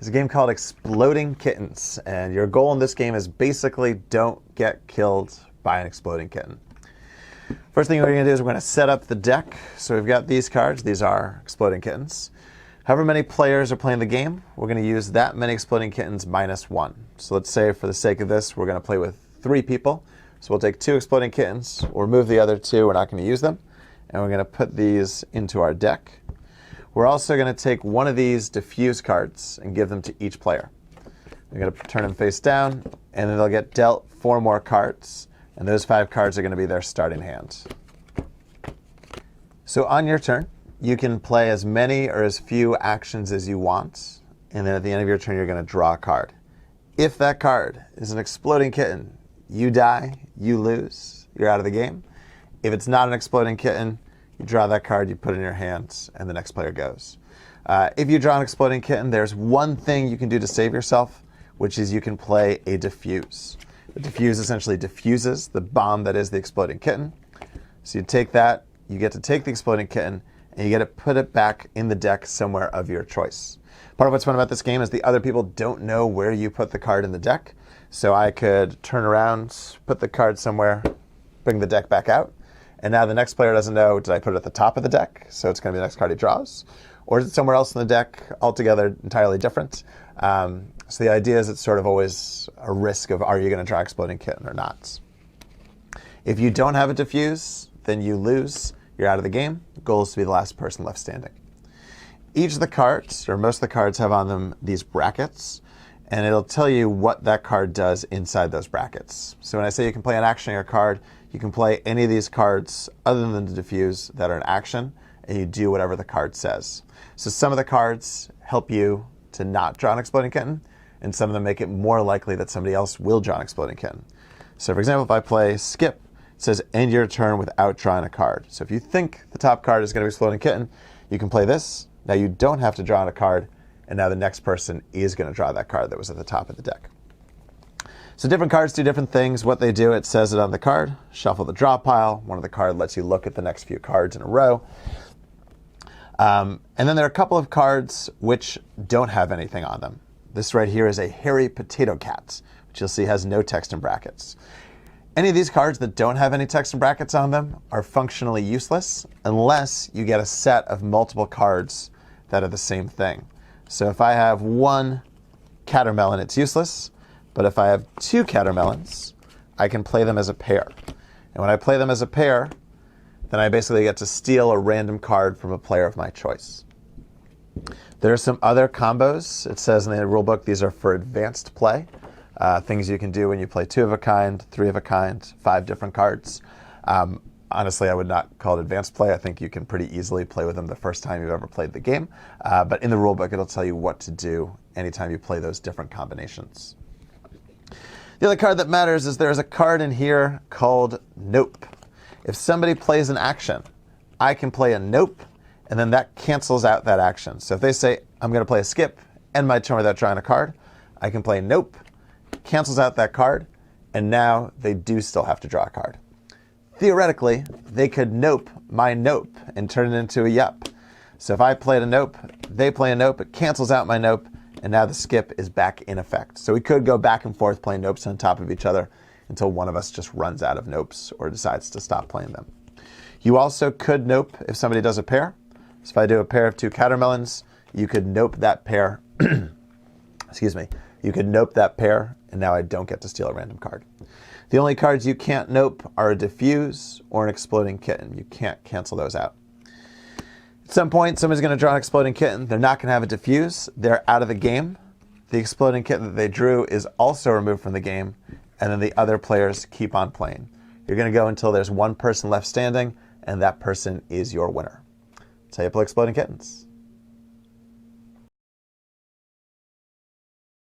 is a game called Exploding Kittens, and your goal in this game is basically don't get killed by an exploding kitten. First thing we're going to do is we're going to set up the deck. So we've got these cards. These are exploding kittens. However many players are playing the game, we're going to use that many exploding kittens minus 1. So let's say for the sake of this, we're going to play with 3 people. So we'll take 2 exploding kittens, we'll remove the other 2, we're not going to use them, and we're going to put these into our deck. We're also going to take one of these diffuse cards and give them to each player. We're going to turn them face down, and then they'll get dealt 4 more cards. And those 5 cards are going to be their starting hand. So on your turn, you can play as many or as few actions as you want. And then at the end of your turn, you're going to draw a card. If that card is an exploding kitten, you die, you lose, you're out of the game. If it's not an exploding kitten, you draw that card, you put it in your hands, and the next player goes. If you draw an exploding kitten, there's one thing you can do to save yourself, which is you can play a diffuse. The diffuse essentially diffuses the bomb that is the exploding kitten. So you take that, you get to take the exploding kitten, and you get to put it back in the deck somewhere of your choice. Part of what's fun about this game is the other people don't know where you put the card in the deck. So I could turn around, put the card somewhere, bring the deck back out, and now the next player doesn't know, did I put it at the top of the deck? So it's going to be the next card he draws. Or is it somewhere else in the deck, altogether entirely different? So the idea is it's sort of always a risk of, are you going to draw exploding kitten or not? If you don't have a diffuse, then you lose. You're out of the game. The goal is to be the last person left standing. Each of the cards, or most of the cards, have on them these brackets, and it'll tell you what that card does inside those brackets. So when I say you can play an action on your card, you can play any of these cards other than the diffuse that are an action, and you do whatever the card says. So some of the cards help you to not draw an exploding kitten, and some of them make it more likely that somebody else will draw an exploding kitten. So for example, if I play skip, it says end your turn without drawing a card. So if you think the top card is going to be exploding kitten, you can play this. Now you don't have to draw on a card, and now the next person is going to draw that card that was at the top of the deck. So different cards do different things. What they do, it says it on the card. Shuffle the draw pile. One of the cards lets you look at the next few cards in a row. And then there are a couple of cards which don't have anything on them. This right here is a hairy potato cat, which you'll see has no text in brackets. Any of these cards that don't have any text in brackets on them are functionally useless unless you get a set of multiple cards that are the same thing. So if I have 1 catermelon, it's useless. But if I have 2 catermelons, I can play them as a pair. And when I play them as a pair, then I basically get to steal a random card from a player of my choice. There are some other combos. It says in the rulebook these are for advanced play. Things you can do when you play 2 of a kind, 3 of a kind, 5 different cards. Honestly, I would not call it advanced play. I think you can pretty easily play with them the first time you've ever played the game. But in the rulebook, it'll tell you what to do anytime you play those different combinations. The other card that matters is there's a card in here called Nope. If somebody plays an action, I can play a Nope, and then that cancels out that action. So if they say, I'm going to play a skip, end my turn without drawing a card, I can play Nope, cancels out that card, and now they do still have to draw a card. Theoretically, they could Nope my Nope and turn it into a Yup. So if I played a Nope, they play a Nope, it cancels out my Nope, and now the skip is back in effect. So we could go back and forth playing Nopes on top of each other until one of us just runs out of Nopes or decides to stop playing them. You also could Nope if somebody does a pair. So if I do a pair of 2 catermelons, you could Nope that pair. Excuse me. You could Nope that pair, and now I don't get to steal a random card. The only cards you can't Nope are a diffuse or an exploding kitten. You can't cancel those out. At some point, somebody's going to draw an exploding kitten. They're not going to have a diffuse. They're out of the game. The exploding kitten that they drew is also removed from the game, and then the other players keep on playing. You're going to go until there's 1 person left standing, and that person is your winner. That's how you play exploding kittens.